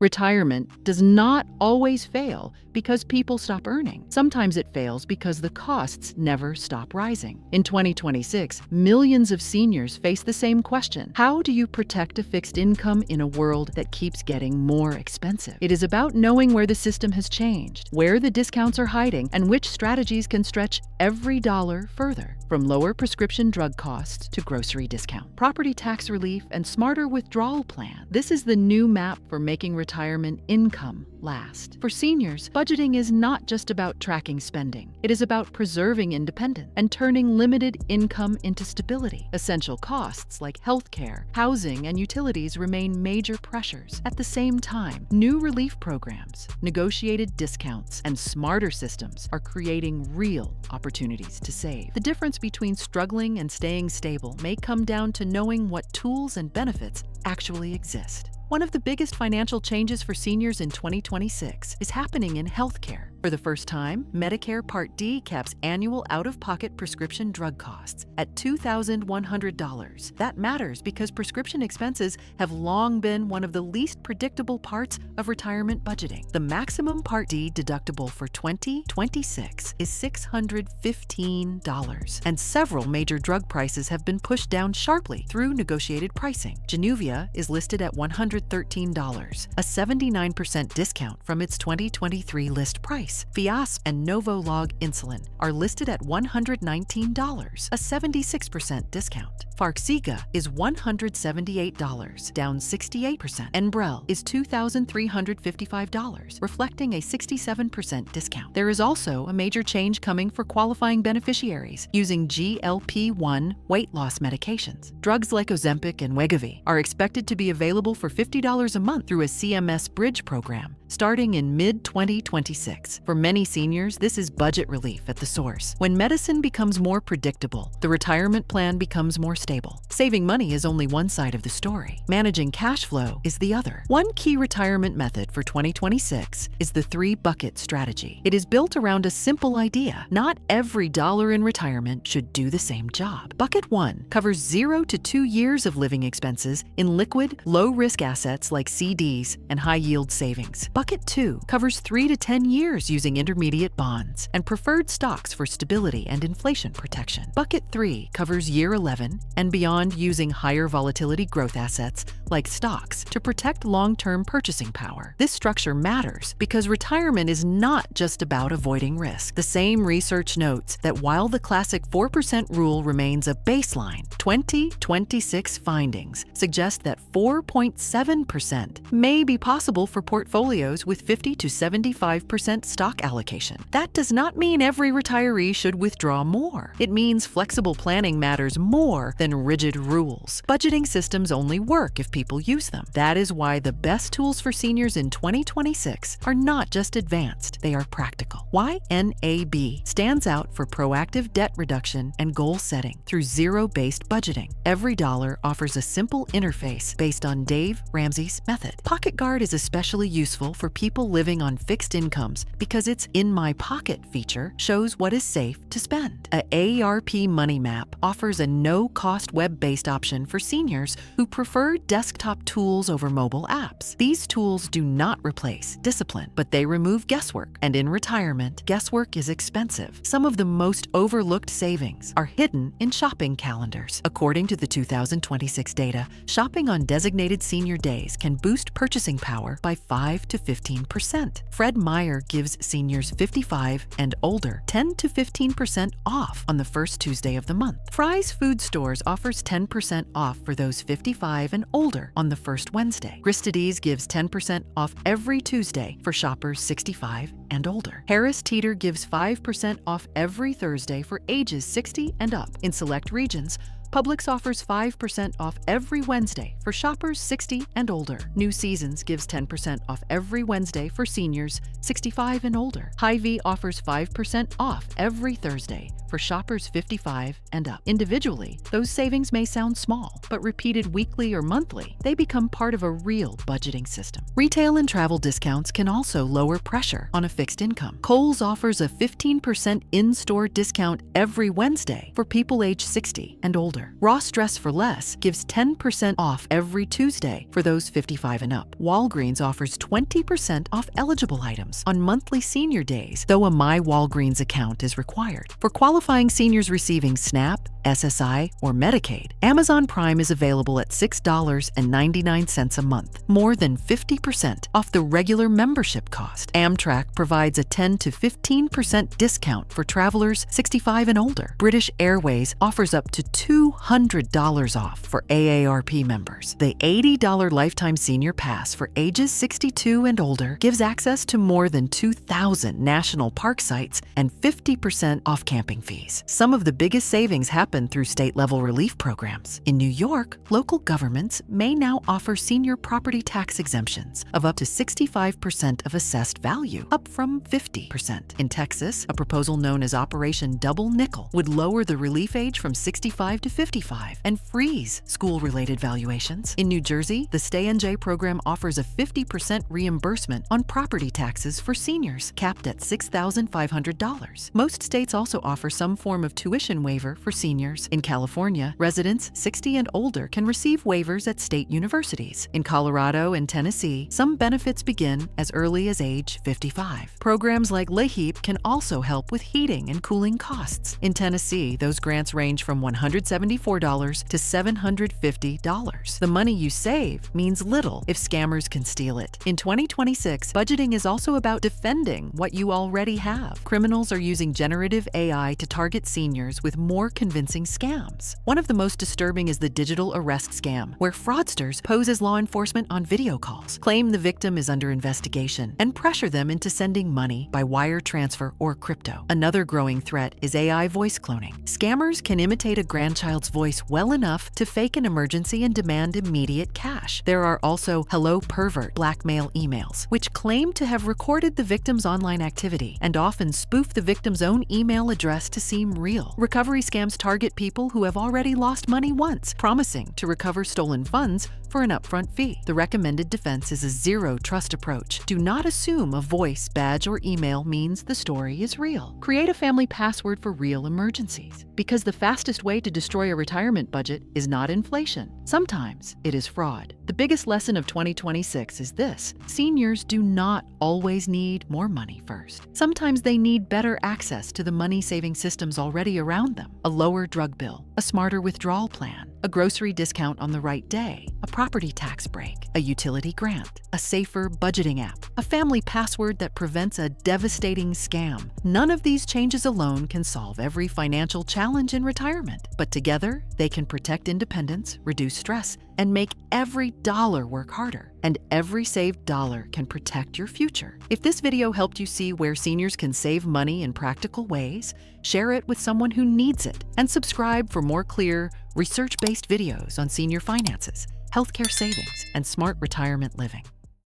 Retirement does not always fail because people stop earning. Sometimes it fails because the costs never stop rising. In 2026, millions of seniors face the same question. How do you protect a fixed income in a world that keeps getting more expensive? It is about knowing where the system has changed, where the discounts are hiding, and which strategies can stretch every dollar further. From lower prescription drug costs to grocery discount, property tax relief, and smarter withdrawal plan. This is the new map for making retirement income last. For seniors, budgeting is not just about tracking spending. It is about preserving independence and turning limited income into stability. Essential costs like healthcare, housing, and utilities remain major pressures. At the same time, new relief programs, negotiated discounts, and smarter systems are creating real opportunities to save. The difference between struggling and staying stable may come down to knowing what tools and benefits actually exist. One of the biggest financial changes for seniors in 2026 is happening in healthcare. For the first time, Medicare Part D caps annual out-of-pocket prescription drug costs at $2,100. That matters because prescription expenses have long been one of the least predictable parts of retirement budgeting. The maximum Part D deductible for 2026 is $615, and several major drug prices have been pushed down sharply through negotiated pricing. Januvia is listed at $113, a 79% discount from its 2023 list price. Fiasp and Novolog insulin are listed at $119, a 76% discount. Farxiga is $178, down 68%. Enbrel is $2,355, reflecting a 67% discount. There is also a major change coming for qualifying beneficiaries using GLP-1 weight loss medications. Drugs like Ozempic and Wegovy are expected to be available for $50 a month through a CMS Bridge program starting in mid-2026. For many seniors, this is budget relief at the source. When medicine becomes more predictable, the retirement plan becomes more stable. Saving money is only one side of the story. Managing cash flow is the other. One key retirement method for 2026 is the 3-bucket strategy. It is built around a simple idea. Not every dollar in retirement should do the same job. Bucket 1 covers 0 to 2 years of living expenses in liquid, low-risk assets like CDs and high-yield savings. Bucket 2 covers 3 to 10 years using intermediate bonds and preferred stocks for stability and inflation protection. Bucket 3 covers year 11 and beyond using higher volatility growth assets like stocks to protect long-term purchasing power. This structure matters because retirement is not just about avoiding risk. The same research notes that while the classic 4% rule remains a baseline, 2026 findings suggest that 4.7% may be possible for portfolios with 50 to 75% stock allocation. That does not mean every retiree should withdraw more. It means flexible planning matters more than rigid rules. Budgeting systems only work if people use them. That is why the best tools for seniors in 2026 are not just advanced, they are practical. YNAB stands out for proactive debt reduction and goal setting through zero-based budgeting. Every dollar offers a simple interface based on Dave Ramsey's method. Pocket Guard is especially useful for people living on fixed incomes because its In My Pocket feature shows what is safe to spend. A AARP Money Map offers a no-cost web-based option for seniors who prefer desktop tools over mobile apps. These tools do not replace discipline, but they remove guesswork. And in retirement, guesswork is expensive. Some of the most overlooked savings are hidden in shopping calendars. According to the 2026 data, shopping on designated senior days can boost purchasing power by 5 to 15%. Fred Meyer gives seniors 55 and older 10 to 15% off on the first Tuesday of the month. Fry's Food Stores offers 10% off for those 55 and older on the first Wednesday. Gristedes gives 10% off every Tuesday for shoppers 65 and older. Harris Teeter gives 5% off every Thursday for ages 60 and up. In select regions, Publix offers 5% off every Wednesday for shoppers 60 and older. New Seasons gives 10% off every Wednesday for seniors 65 and older. Hy-Vee offers 5% off every Thursday for shoppers 55 and up. Individually, those savings may sound small, but repeated weekly or monthly, they become part of a real budgeting system. Retail and travel discounts can also lower pressure on a fixed income. Kohl's offers a 15% in-store discount every Wednesday for people age 60 and older. older. Ross Dress for Less gives 10% off every Tuesday for those 55 and up. Walgreens offers 20% off eligible items on monthly senior days, though a My Walgreens account is required. For qualifying seniors receiving SNAP, SSI, or Medicaid, Amazon Prime is available at $6.99 a month, more than 50% off the regular membership cost. Amtrak provides a 10 to 15% discount for travelers 65 and older. British Airways offers up to $200 off for AARP members. The $80 lifetime senior pass for ages 62 and older gives access to more than 2,000 national park sites and 50% off camping fees. Some of the biggest savings happen through state-level relief programs. In New York, local governments may now offer senior property tax exemptions of up to 65% of assessed value, up from 50%. In Texas, a proposal known as Operation Double Nickel would lower the relief age from 65 to 55 and freeze school-related valuations. In New Jersey, the Stay and J program offers a 50% reimbursement on property taxes for seniors, capped at $6,500. Most states also offer some form of tuition waiver for seniors. In California, residents 60 and older can receive waivers at state universities. In Colorado and Tennessee, some benefits begin as early as age 55. Programs like LEHEAP can also help with heating and cooling costs. In Tennessee, those grants range from $174 to $750. The money you save means little if scammers can steal it. In 2026, budgeting is also about defending what you already have. Criminals are using generative AI to target seniors with more convincing scams. One of the most disturbing is the digital arrest scam, where fraudsters pose as law enforcement on video calls, claim the victim is under investigation, and pressure them into sending money by wire transfer or crypto. Another growing threat is AI voice cloning. Scammers can imitate a grandchild's voice well enough to fake an emergency and demand immediate cash. There are also hello pervert blackmail emails, which claim to have recorded the victim's online activity and often spoof the victim's own email address to seem real. Recovery scams target people who have already lost money once, promising to recover stolen funds for an upfront fee. The recommended defense is a zero-trust approach. Do not assume a voice, badge, or email means the story is real. Create a family password for real emergencies, because the fastest way to destroy a retirement budget is not inflation. Sometimes it is fraud. The biggest lesson of 2026 is this: seniors do not always need more money first. Sometimes they need better access to the money-saving systems already around them. A lower drug bill, a smarter withdrawal plan, a grocery discount on the right day, a property tax break, a utility grant, a safer budgeting app, a family password that prevents a devastating scam. None of these changes alone can solve every financial challenge in retirement, but together they can protect independence, reduce stress, and make every dollar work harder. And every saved dollar can protect your future. If this video helped you see where seniors can save money in practical ways, share it with someone who needs it, and subscribe for more clear, research-based videos on senior finances, healthcare savings, and smart retirement living.